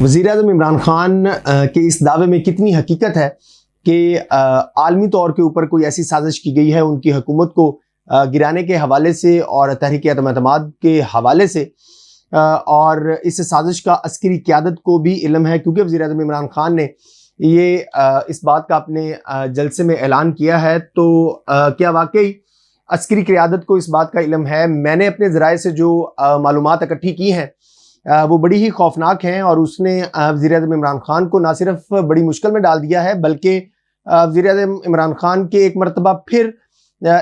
वज़ीर-ए-आज़म इमरान खान के इस दावे में कितनी हकीकत है कि आलमी तौर के ऊपर कोई ऐसी साजिश की गई है उनकी हुकूमत को गिराने के हवाले से और तहरीक एतमाद के हवाले से, और इस साजिश का अस्करी क़यादत को भी इल्म है, क्योंकि वज़ीर-ए-आज़म इमरान खान ने ये इस बात का अपने जलसे में ऐलान किया है। तो क्या वाकई अस्करी क़यादत को इस बात का इल्म है? मैंने अपने ज़राए से जो मालूमात इकट्ठी की हैं वो बड़ी ही खौफनाक हैं, और उसने वज़ीर-ए-आज़म इमरान खान को ना सिर्फ बड़ी मुश्किल में डाल दिया है, बल्कि वज़ीर-ए-आज़म इमरान खान के एक मरतबा फिर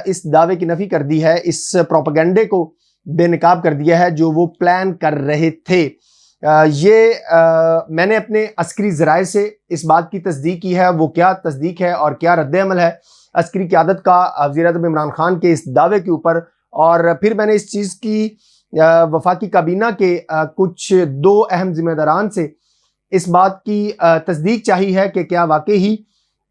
इस दावे की नफ़ी कर दी है, इस प्रोपेगेंडे को बेनकाब कर दिया है जो वो प्लान कर रहे थे। मैंने अपने अस्करी ज़राए से इस बात की तस्दीक की है। वो क्या तस्दीक है और क्या रद्द-ए-अमल है अस्करी क़यादत का वज़ीर-ए-आज़म इमरान खान के इस दावे के ऊपर, और फिर मैंने इस चीज़ की वफाकी काबीना के कुछ दो अहम जिम्मेदारान से इस बात की तस्दीक चाहिए है कि क्या वाकई ही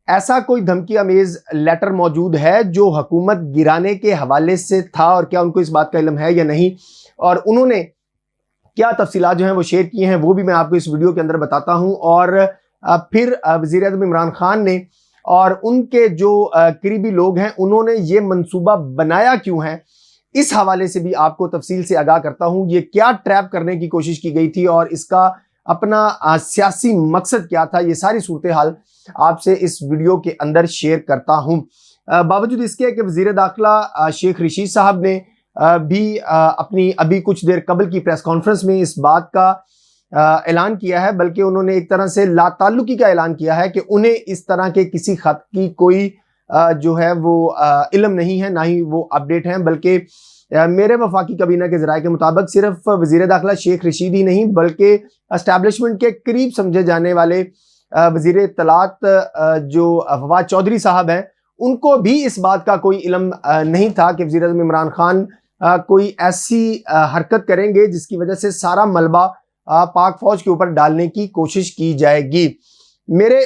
ऐसा कोई धमकी अमेज़ लेटर मौजूद है जो हुकूमत गिराने के हवाले से था, और क्या उनको इस बात का इल्म है या नहीं, और उन्होंने क्या तफसीलात जो हैं वो शेयर किए हैं वो भी मैं आपको इस वीडियो के अंदर बताता हूँ। और फिर वज़ीर-ए-आज़म इमरान खान ने और उनके जो करीबी लोग हैं उन्होंने ये मंसूबा बनाया क्यों है, इस हवाले से भी आपको तफसील से आगाह करता हूँ। ये क्या ट्रैप करने की कोशिश की गई थी और इसका अपना सियासी मकसद क्या था, ये सारी सूरत हाल आपसे इस वीडियो के अंदर शेयर करता हूँ। बावजूद इसके कि वज़ीर दाखिला शेख रशीद साहब ने भी अपनी अभी कुछ देर कबल की प्रेस कॉन्फ्रेंस में इस बात का ऐलान किया है, बल्कि उन्होंने एक तरह से लाताल्लुकी का ऐलान किया है कि उन्हें इस तरह के किसी खत की कोई जो है वो इल्म नहीं है, ना ही वो अपडेट हैं, बल्कि मेरे वफाकी काबीना के ज़राए के मुताबिक सिर्फ वज़ीर दाखिला शेख रशीद ही नहीं बल्कि एस्टैब्लिशमेंट के करीब समझे जाने वाले वज़ीर इत्तलात जो फवाद चौधरी साहब हैं, उनको भी इस बात का कोई इल्म नहीं था कि वज़ीर-ए-आज़म इमरान खान कोई ऐसी हरकत करेंगे जिसकी वजह से सारा मलबा पाक फौज के ऊपर डालने की कोशिश की जाएगी। मेरे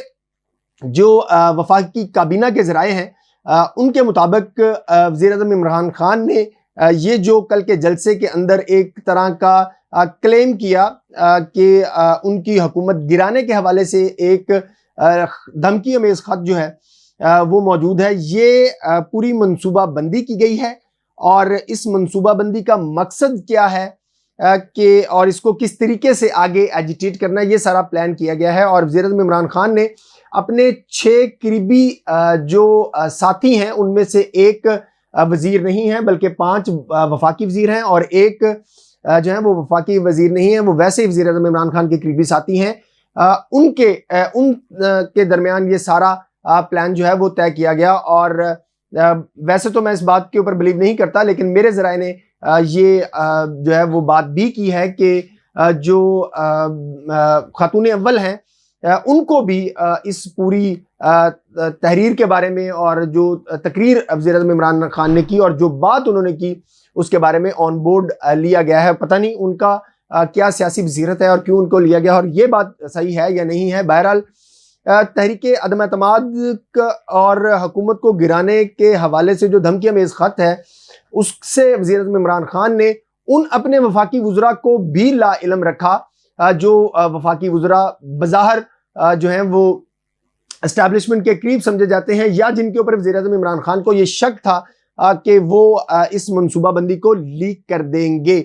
जो वफाकी काबीना के ज़राए हैं उनके मुताबिक वज़ीर-ए-आज़म इमरान खान ने ये जो कल के जलसे के अंदर एक तरह का क्लेम किया कि उनकी हुकूमत गिराने के हवाले से एक धमकी अमेज़ ख़त जो है वो मौजूद है, ये पूरी मनसूबा बंदी की गई है। और इस मनसूबा बंदी का मकसद क्या है कि और इसको किस तरीके से आगे एजिटेट करना है, ये सारा प्लान किया गया है। और वज़ीर-ए-आज़म इमरान खान ने अपने 6 करीबी जो साथी हैं उनमें से एक वज़ीर नहीं है बल्कि 5 वफाकी वज़ीर हैं, और एक जो है वो वफाकी वज़ीर नहीं है, वो वैसे ही वज़ीर-ए-आज़म इमरान खान के करीबी साथी हैं। उनके दरमियान ये सारा प्लान जो है वो तय किया गया। और वैसे तो मैं इस बात के ऊपर बिलीव नहीं करता, लेकिन मेरे ज़राए ने ये जो है वो बात भी की है कि जो खातून अव्वल हैं उनको भी इस पूरी तहरीर के बारे में और जो तकरीर वज़ीर-ए-आज़म इमरान खान ने की और जो बात उन्होंने की उसके बारे में ऑन बोर्ड लिया गया है। पता नहीं उनका क्या सियासी बसीरत है और क्यों उनको लिया गया, और ये बात सही है या नहीं है। बहरहाल तहरीक अदम एतमाद और हुकूमत को गिराने के हवाले से जो धमकी अमेज़ ख़त है उससे वज़ीर-ए-आज़म इमरान खान ने उन अपने वफाकी वज़रा को भी ला इल्म रखा जो वफाकी वज़रा बज़ाहिर जो हैं वो एस्टैब्लिशमेंट के करीब समझे जाते हैं, या जिनके ऊपर वज़ीर-ए-आज़म इमरान खान को ये शक था कि वो इस मनसूबाबंदी को लीक कर देंगे।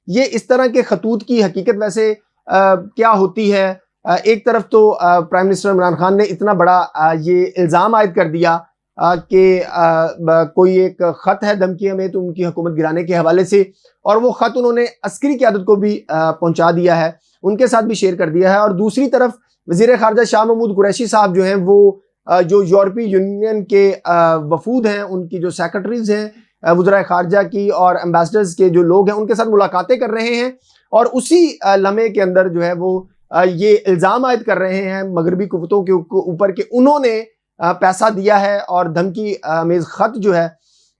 ये इस तरह के खतूत की हकीकत वैसे क्या होती है? एक तरफ तो प्राइम मिनिस्टर इमरान खान ने इतना बड़ा ये इल्ज़ाम आयद कर दिया कि कोई एक ख़त है धमकी हमें तो उनकी हुकूमत गिराने के हवाले से, और वो ख़त उन्होंने अस्करी क़यादत को भी पहुँचा दिया है, उनके साथ भी शेयर कर दिया है। और दूसरी तरफ वज़ीर ख़ारजा शाह महमूद कुरैशी साहब जो हैं वो जो यूरोपीय यूनियन के वफूद हैं, उनकी जो सेक्रेटरीज़ हैं वज़राए ख़ारजा की और एम्बेसडर्स के जो लोग हैं उनके साथ मुलाकातें कर रहे हैं, और उसी लम्हे के अंदर जो है वो ये इल्ज़ाम आयद कर रहे हैं मगरबी कुव्वतों के ऊपर कि उन्होंने पैसा दिया है और धमकी अमेज़ ख़त जो है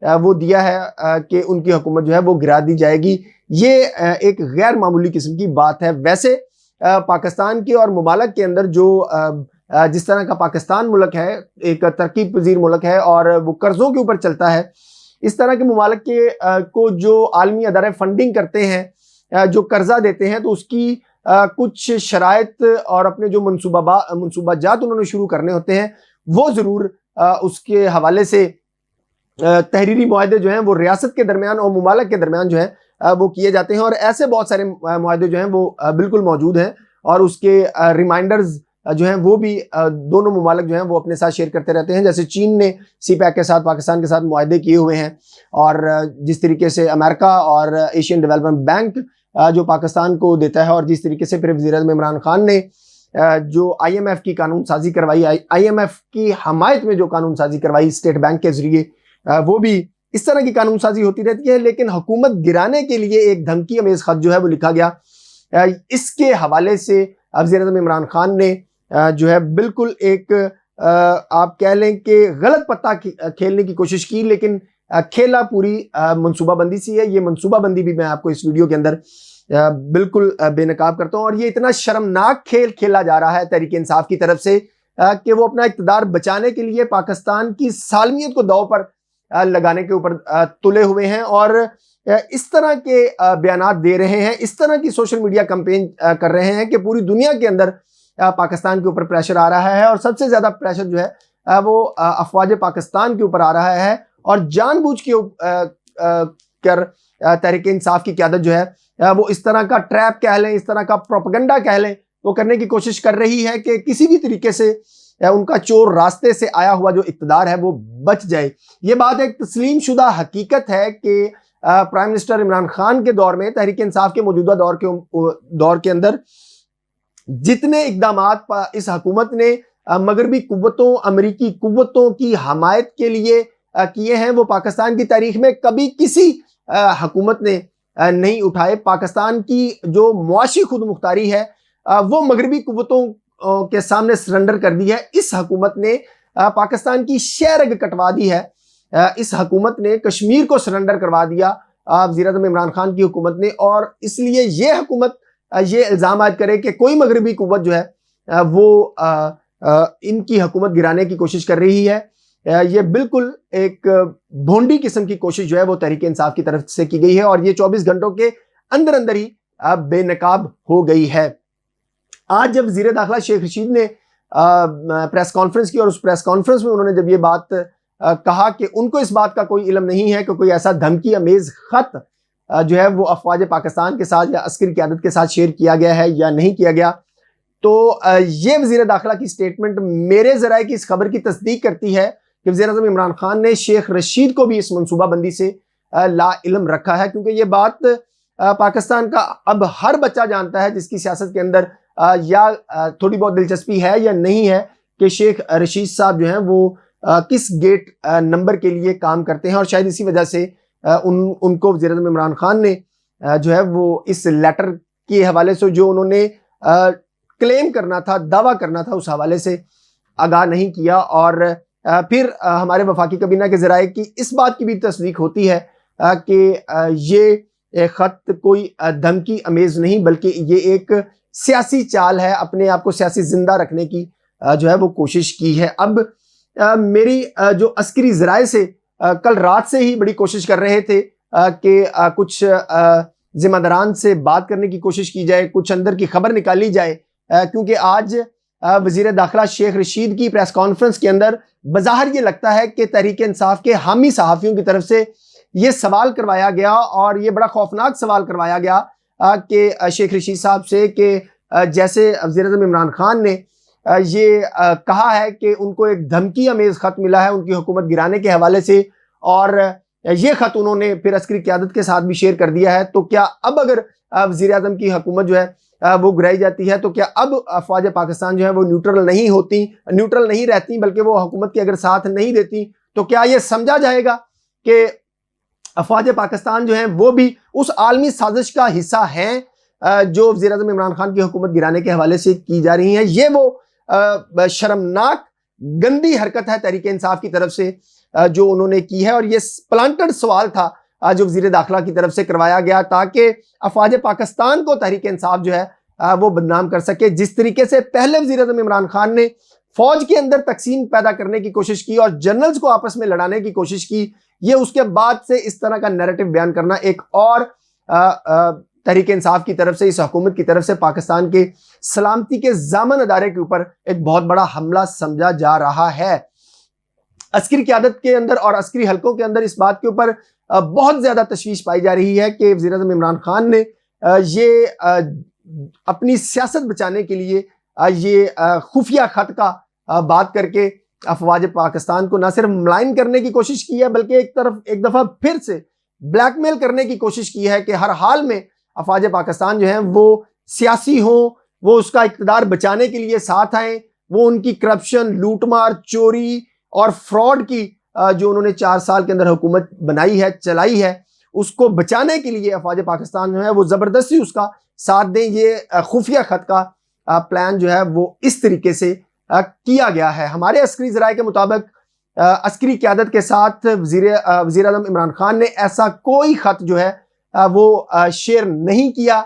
वो दिया है कि उनकी हुकूमत जो है वो गिरा दी जाएगी। ये एक गैर मामूली किस्म की बात है। वैसे पाकिस्तान के और मुमालिक के अंदर जो जिस तरह का पाकिस्तान मुल्क है, एक तरक्की पजीर मुल्क है और वो कर्ज़ों के ऊपर चलता है, इस तरह के मुमालिक के को जो आलमी अदारे फंडिंग करते हैं, जो कर्जा देते हैं, तो उसकी कुछ शराइत और अपने जो मनसूबाजात उन्होंने शुरू करने होते हैं, वो ज़रूर उसके हवाले से तहरीरी मुआहदे जो हैं वो रियासत के दरमियान और मुमालिक के दरमियान जो है वो किए जाते हैं। और ऐसे बहुत सारे मुआहदे जो हैं वो बिल्कुल मौजूद हैं, और उसके रिमाइंडर्स जो हैं वो भी दोनों मुमालिक जो हैं वो अपने साथ शेयर करते रहते हैं। जैसे चीन ने CPEC के साथ पाकिस्तान के साथ मुआहदे किए हुए हैं, और जिस तरीके से अमेरिका और एशियन डेवलपमेंट बैंक जो पाकिस्तान को देता है, और जिस तरीके से फिर वज़ीर-ए-आज़म इमरान खान ने जो IMF की कानून साजी करवाई, IMF की हमायत में जो कानून साजी करवाई स्टेट बैंक के जरिए, वो भी इस तरह की कानून साजी होती रहती है। लेकिन हुकूमत गिराने के लिए एक धमकी अमेज खत जो है वो लिखा गया। इसके हवाले से वज़ीर-ए-आज़म इमरान खान ने जो है बिल्कुल एक आप कह लें कि गलत पत्ता खेलने की कोशिश की, लेकिन खेला पूरी मनसूबाबंदी से है। ये मनसूबाबंदी भी मैं आपको इस वीडियो के अंदर बिल्कुल बेनकाब करता हूँ। और ये इतना शर्मनाक खेल खेला जा रहा है तहरीक इंसाफ की तरफ से कि वो अपना इक़्तिदार बचाने के लिए पाकिस्तान की सालमियत को दांव पर लगाने के ऊपर तुले हुए हैं, और इस तरह के बयानात दे रहे हैं, इस तरह की सोशल मीडिया कैंपेन कर रहे हैं कि पूरी दुनिया के अंदर पाकिस्तान के ऊपर प्रेशर आ रहा है। और सबसे ज्यादा प्रेशर जो है वो अफवाज पाकिस्तान के ऊपर आ रहा है, और जानबूझ के कर तहरीक इंसाफ की क़यादत जो है वो इस तरह का ट्रैप कह लें, इस तरह का प्रोपेगेंडा कह लें, वो करने की कोशिश कर रही है कि किसी भी तरीके से उनका चोर रास्ते से आया हुआ जो इक़्तिदार है वो बच जाए। ये बात एक तस्लीम शुदा हकीकत है कि प्राइम मिनिस्टर इमरान खान के दौर में, तहरीक इंसाफ के मौजूदा दौर के अंदर जितने इक़दामात इस हुकूमत ने मगरबी कुव्वतों, अमरीकी कुव्वतों की हमायत के लिए किए हैं, वो पाकिस्तान की तारीख में कभी किसी हुकूमत ने नहीं उठाए। पाकिस्तान की जो मुआशी खुद मुख्तारी है वो मगरबी कुव्वतों के सामने सरेंडर कर दी है। इस हुकूमत ने पाकिस्तान की शहरग कटवा दी है। इस हुकूमत ने कश्मीर को सरेंडर करवा दिया वज़ीर-ए-आज़म इमरान खान की हुकूमत ने। और इसलिए ये हुकूमत ये इल्ज़ाम आज करे कि कोई मगरबी कुव्वत जो है वो इनकी हुकूमत गिराने की कोशिश कर रही है। ये बिल्कुल एक भोंडी किस्म की कोशिश जो है वो तहरीक इंसाफ की तरफ से की गई है, और ये 24 घंटों के अंदर अंदर ही बेनकाब हो गई है। आज जब वज़ीर दाखिला शेख रशीद ने प्रेस कॉन्फ्रेंस की, और उस प्रेस कॉन्फ्रेंस में उन्होंने जब ये बात कहा कि उनको इस बात का कोई इल्म नहीं है कि कोई ऐसा धमकी अमेज खत जो है वो अफवाज पाकिस्तान के साथ या अस्करी क़यादत के साथ शेयर किया गया है या नहीं किया गया, तो ये वज़ीर दाखिला की स्टेटमेंट मेरे ज़राए की इस खबर की तस्दीक करती है कि वज़ीर-ए-आज़म इमरान खान ने शेख रशीद को भी इस मनसूबाबंदी से ला इल्म रखा है। क्योंकि ये बात पाकिस्तान का अब हर बच्चा जानता है जिसकी सियासत के अंदर या थोड़ी बहुत दिलचस्पी है या नहीं है, कि शेख रशीद साहब जो हैं वो किस गेट नंबर के लिए काम करते हैं। और शायद इसी वजह से उनको वज़ीर-ए-आज़म इमरान खान ने जो है वो इस लेटर के हवाले से जो उन्होंने क्लेम करना था, दावा करना था, उस हवाले से आगाह नहीं किया। और फिर हमारे वफाकी काबीना के ज़राए की इस बात की भी तस्दीक होती है कि ये ख़त कोई धमकी अमेज नहीं, बल्कि ये एक सियासी चाल है, अपने आप को सियासी जिंदा रखने की जो है वो कोशिश की है। अब मेरी जो अस्करी ज़राए से कल रात से ही बड़ी कोशिश कर रहे थे कि कुछ जिम्मेदारान से बात करने की कोशिश की जाए, कुछ अंदर की खबर निकाली जाए, क्योंकि आज वज़ीर दाखिला शेख रशीद की प्रेस कॉन्फ्रेंस के अंदर बज़ाहिर ये लगता है कि तहरीक इंसाफ के हामी सहाफ़ियों की तरफ से ये सवाल करवाया गया, और ये बड़ा खौफनाक सवाल करवाया गया कि शेख रशीद साहब से कि जैसे वज़ीर-ए-आज़म इमरान खान ने ये कहा है कि उनको एक धमकी अमेज खत मिला है उनकी हुकूमत गिराने के हवाले से, और ये खत उन्होंने फिर अस्करी क़यादत के साथ भी शेयर कर दिया है, तो क्या अब अगर वज़ीर-ए-आज़म की हुकूमत जो है वो गिराई जाती है, तो क्या अब अफवाज पाकिस्तान जो है वो न्यूट्रल नहीं रहती, बल्कि वो हुकूमत के अगर साथ नहीं देती, तो क्या ये समझा जाएगा कि अफवाज पाकिस्तान जो है वो भी उस आलमी साजिश का हिस्सा हैं जो वज़ीर-ए-आज़म इमरान खान की हुकूमत गिराने के हवाले से की जा रही हैं? ये वो शर्मनाक गंदी हरकत है तहरीक इंसाफ की तरफ से जो उन्होंने की है, और ये प्लांटेड सवाल था जो वज़ीर दाखिला की तरफ से करवाया गया, ताकि अफवाज पाकिस्तान को तहरीक इंसाफ जो है वो बदनाम कर सके। जिस तरीके से पहले वज़ीर-ए-आज़म इमरान खान ने फौज के अंदर तकसीम पैदा करने की कोशिश की और जनरल्स को आपस में लड़ाने की कोशिश की, ये उसके बाद से इस तरह का नैरेटिव बयान करना एक और तहरीक इंसाफ की तरफ से, इस हुकूमत की तरफ से पाकिस्तान के सलामती के ज़ामन अदारे के ऊपर एक बहुत बड़ा हमला समझा जा रहा है। अस्करी क़यादत के अंदर और अस्करी हलकों के अंदर इस बात के ऊपर बहुत ज़्यादा तशवीश पाई जा रही है कि वज़ीर-ए-आज़म इमरान खान ने ये अपनी सियासत बचाने के लिए ये खुफिया खत का बात करके अफवाज पाकिस्तान को न सिर्फ मुलायन करने की कोशिश की है, बल्कि एक दफ़ा फिर से ब्लैकमेल करने की कोशिश की है कि हर हाल में अफवाज पाकिस्तान जो है वो सियासी हो, वो उसका इक़्तिदार बचाने के लिए साथ आए, वो उनकी करप्शन, लूटमार, चोरी और फ्रॉड की जो उन्होंने 4 साल के अंदर हुकूमत बनाई है, चलाई है, उसको बचाने के लिए अफवाज पाकिस्तान जो है वो ज़बरदस्ती उसका साथ दें। ये खुफिया खत का प्लान जो है वो इस तरीके से किया गया है। हमारे अस्करी ज़राए के मुताबिक अस्करी क़यादत के साथ वज़ीर-ए-आज़म इमरान खान ने ऐसा कोई खत जो है वो शेयर नहीं किया।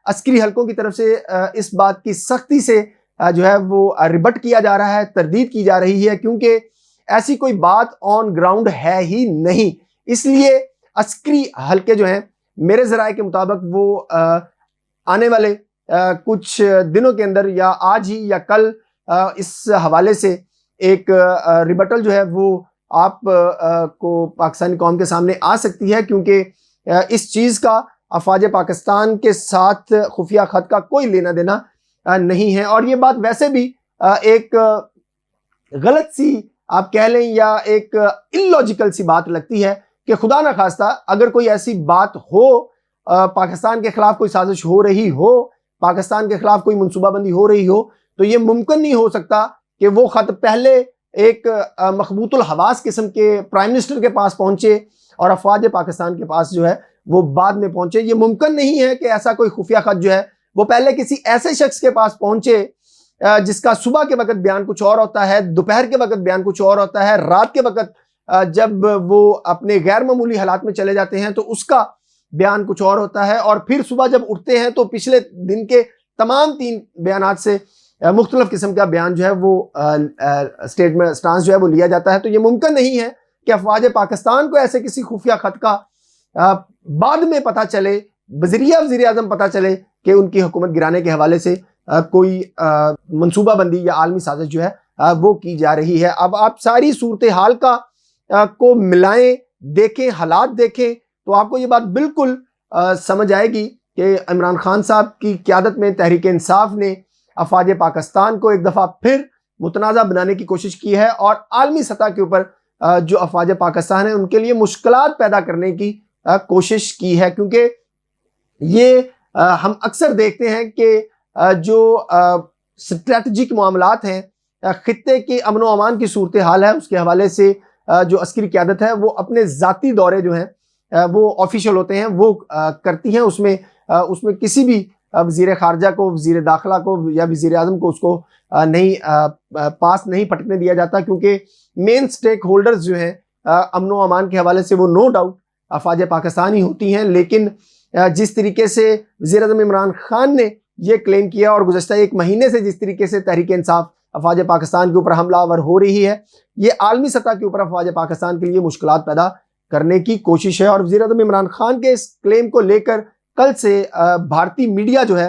अस्करी हलकों की तरफ से इस बात की सख्ती से जो है वो रिबट किया जा रहा है, तरदीद की जा रही है, क्योंकि ऐसी कोई बात ऑन ग्राउंड है ही नहीं। इसलिए अस्करी हलके जो हैं मेरे ज़राए के मुताबिक वो आने वाले कुछ दिनों के अंदर या आज ही या कल इस हवाले से एक रिबटल जो है वो आप को पाकिस्तानी कौम के सामने आ सकती है, क्योंकि इस चीज़ का अफवाज पाकिस्तान के साथ खुफिया खत का कोई लेना देना नहीं है। और ये बात वैसे भी एक गलत सी आप कह लें या एक इलॉजिकल सी बात लगती है कि खुदा ना खास्ता अगर कोई ऐसी बात हो, पाकिस्तान के खिलाफ कोई साजिश हो रही हो, पाकिस्तान के खिलाफ कोई मनसूबाबंदी हो रही हो, तो ये मुमकिन नहीं हो सकता कि वो खत पहले एक मखबूतुल हवास किस्म के प्राइम मिनिस्टर के पास पहुंचे और अफवाज पाकिस्तान के पास जो है वो बाद में पहुंचे। ये मुमकिन नहीं है कि ऐसा कोई खुफिया खत जो है वो पहले किसी ऐसे शख्स के पास पहुंचे जिसका सुबह के वक्त बयान कुछ और होता है, दोपहर के वक्त बयान कुछ और होता है, रात के वक्त जब वो अपने गैर मामूली हालात में चले जाते हैं तो उसका बयान कुछ और होता है, और फिर सुबह जब उठते हैं तो पिछले दिन के तमाम 3 बयानात से मुख्तलिफ किस्म का बयान जो है वो स्टेटमेंट स्टांस जो है वो लिया जाता है। तो ये मुमकिन नहीं है कि अफवाज पाकिस्तान को ऐसे किसी खुफिया खत का बाद में पता चले, बज़रिया वज़ीर-ए-आज़म पता चले कि उनकी हुकूमत गिराने के हवाले से कोई मनसूबाबंदी या आलमी साजिश जो है वो की जा रही है। अब आप सारी सूरत हाल का को मिलाएं, देखें, हालात देखें, तो आपको ये बात बिल्कुल समझ आएगी कि इमरान खान साहब की क़यादत में तहरीक इंसाफ ने अफवाज पाकिस्तान को एक दफ़ा फिर मुतनाज़ा बनाने की कोशिश की है और आलमी सतह के ऊपर जो अफवाज पाकिस्तान है उनके लिए मुश्किलात पैदा करने की कोशिश की है। क्योंकि ये हम अक्सर देखते हैं कि जो स्ट्रेटजिक मामलात हैं, खित्ते के अमन व अमान की सूरत हाल है, उसके हवाले से जो अस्करी क़यादत है वो अपने ज़ाती दौरे जो हैं वो ऑफिशियल होते हैं, वो करती हैं। उसमें किसी भी वज़ीर ख़ारजा को, वज़ीर दाखिला को या वज़ीर-ए-आज़म को उसको नहीं पास नहीं पटकने दिया जाता, क्योंकि मेन स्टेक होल्डर्स जो हैं अमन व अमान के हवाले से वो नो डाउट अफवाज पाकिस्तान ही होती हैं। लेकिन जिस तरीके से वज़ीर-ए-आज़म इमरान खान ने ये क्लेम किया और गुज़श्ता 1 महीने से जिस तरीके से तहरीक इंसाफ अफवाज पाकिस्तान के ऊपर हमलावर हो रही है, ये आलमी सतह के ऊपर अफवाज पाकिस्तान के लिए मुश्किलात पैदा करने की कोशिश है। और वज़ीर-ए-आज़म इमरान खान के इस क्लेम को लेकर कल से भारतीय मीडिया जो है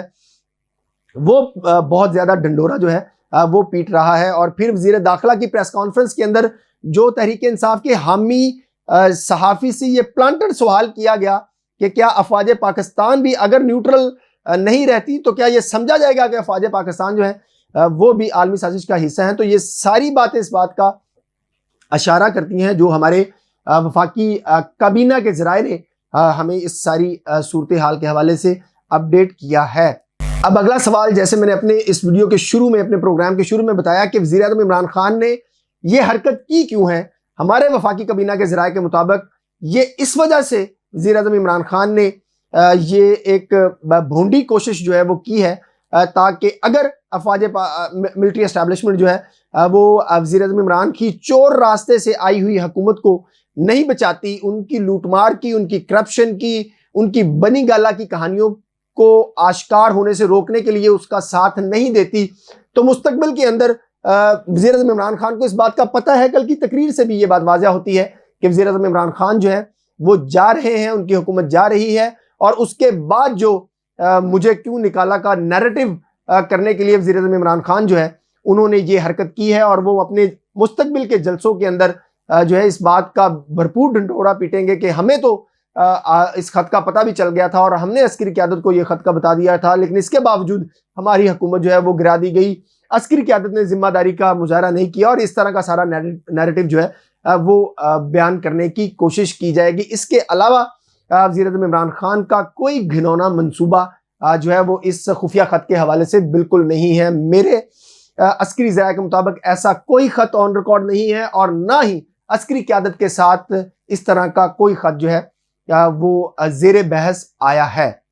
वो बहुत ज़्यादा डंडोरा जो है वो पीट रहा है। और फिर वज़ीर दाखिला की प्रेस कॉन्फ्रेंस के अंदर जो तहरीक इंसाफ के हामी सहाफ़ी से ये प्लांटेड सवाल किया गया कि क्या अफवाज पाकिस्तान भी अगर न्यूट्रल नहीं रहती तो क्या ये समझा जाएगा कि अफवाज पाकिस्तान जो है वो भी आलमी साजिश का हिस्सा हैं। तो ये सारी बातें इस बात का इशारा करती हैं जो हमारे वफाकी काबीना के ज़राए ने हमें इस सारी सूरत हाल के हवाले से अपडेट किया है। अब अगला सवाल, जैसे मैंने अपने इस वीडियो के शुरू में, अपने प्रोग्राम के शुरू में बताया कि वज़ीर-ए-आज़म इमरान खान ने ये हरकत की क्यों है, हमारे वफाकी काबीना के ज़राए के मुताबिक ये इस वजह से वज़ीर-ए-आज़म इमरान खान ने ये एक भोंडी कोशिश जो है वो की है ताकि अगर अफवाज मिलिट्री एस्टैब्लिशमेंट जो है वो वज़ीर-ए-आज़म इमरान की चोर रास्ते से आई हुई हुकूमत को नहीं बचाती, उनकी लूटमार की, उनकी करप्शन की, उनकी बनी गाला की कहानियों को आश्कार होने से रोकने के लिए उसका साथ नहीं देती, तो मुस्तकबिल के अंदर वज़ीर-ए-आज़म इमरान खान को इस बात का पता है। कल की तकरीर से भी ये बात वाज़ह होती है कि वज़ीर-ए-आज़म इमरान खान जो है वो जा रहे हैं, उनकी हुकूमत जा रही है, और उसके बाद जो मुझे क्यों निकाला का नैरेटिव करने के लिए वज़ीर आज़म इमरान खान जो है उन्होंने ये हरकत की है, और वो अपने मुस्तकबिल के जलसों के अंदर जो है इस बात का भरपूर ढिंढोरा पीटेंगे कि हमें तो इस खत का पता भी चल गया था और हमने अस्करी क़यादत को ये खत का बता दिया था, लेकिन इसके बावजूद हमारी हुकूमत जो है वो गिरा दी गई। अस्करी क़यादत ने जिम्मेदारी का मुजाहरा नहीं किया और इस तरह का सारा नैरेटिव जो है वो बयान करने की कोशिश की जाएगी। इसके अलावा वज़ीर आज़म इमरान खान का कोई घिनौना मंसूबा जो है वो इस खुफिया खत के हवाले से बिल्कुल नहीं है। मेरे अस्करी ज़राए के मुताबिक ऐसा कोई खत ऑन रिकॉर्ड नहीं है और ना ही अस्करी क़यादत के साथ इस तरह का कोई खत जो है वो ज़ेरे बहस आया है।